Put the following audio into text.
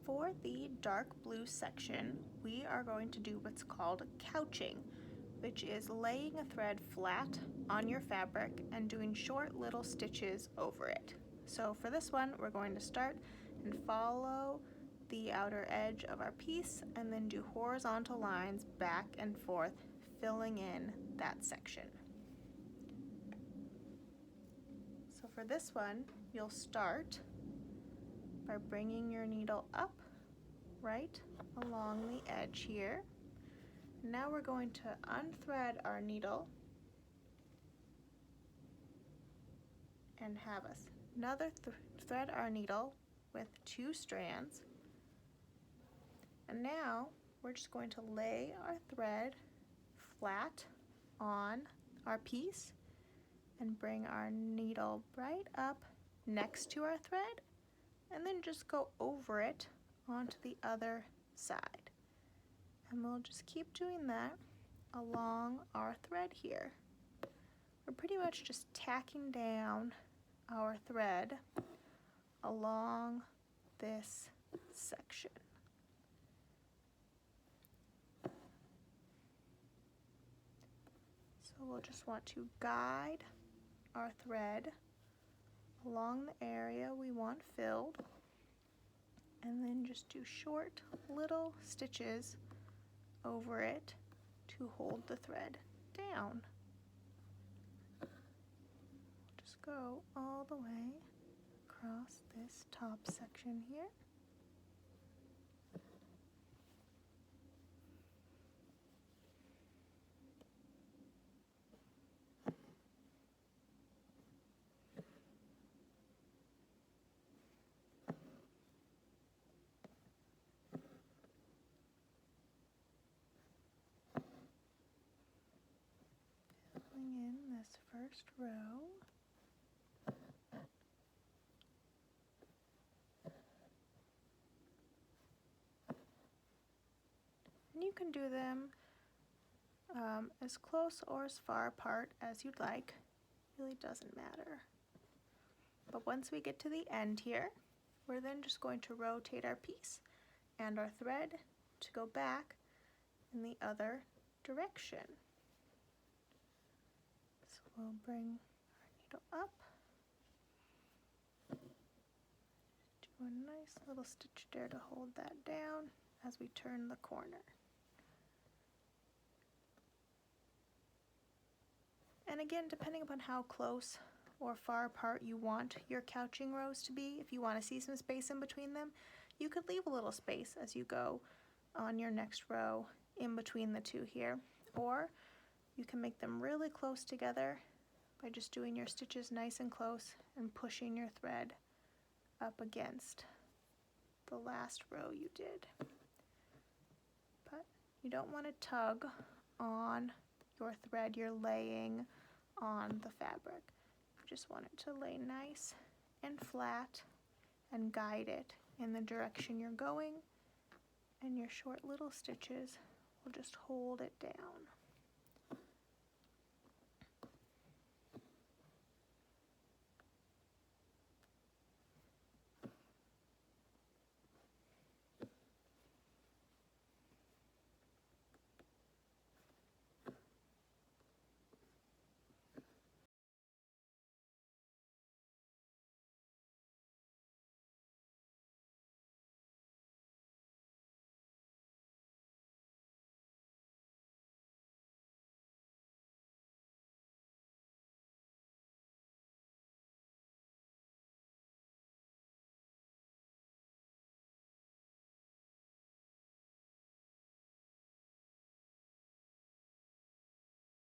For the dark blue section, we are going to do what's called couching, which is laying a thread flat on your fabric and doing short little stitches over it. So for this one, we're going to start and follow the outer edge of our piece and then do horizontal lines back and forth, filling in that section. So for this one, you'll start by bringing your needle up right along the edge here. Now we're going to unthread our needle and have another thread our needle with 2 strands. And now we're just going to lay our thread flat on our piece and bring our needle right up next to our thread and then just go over it onto the other side. And we'll just keep doing that along our thread here. We're pretty much just tacking down our thread along this section. So we'll just want to guide our thread along the area we want filled and then just do short little stitches over it to hold the thread down. Just go all the way across this top section here. In this first row. And you can do them as close or as far apart as you'd like. Really doesn't matter. But once we get to the end here, we're then just going to rotate our piece and our thread to go back in the other direction. So we'll bring our needle up, do a nice little stitch there to hold that down as we turn the corner. And again, depending upon how close or far apart you want your couching rows to be, if you want to see some space in between them, you could leave a little space as you go on your next row in between the two here. Or you can make them really close together by just doing your stitches nice and close and pushing your thread up against the last row you did. But you don't want to tug on your thread you're laying on the fabric. You just want it to lay nice and flat and guide it in the direction you're going, and your short little stitches will just hold it down.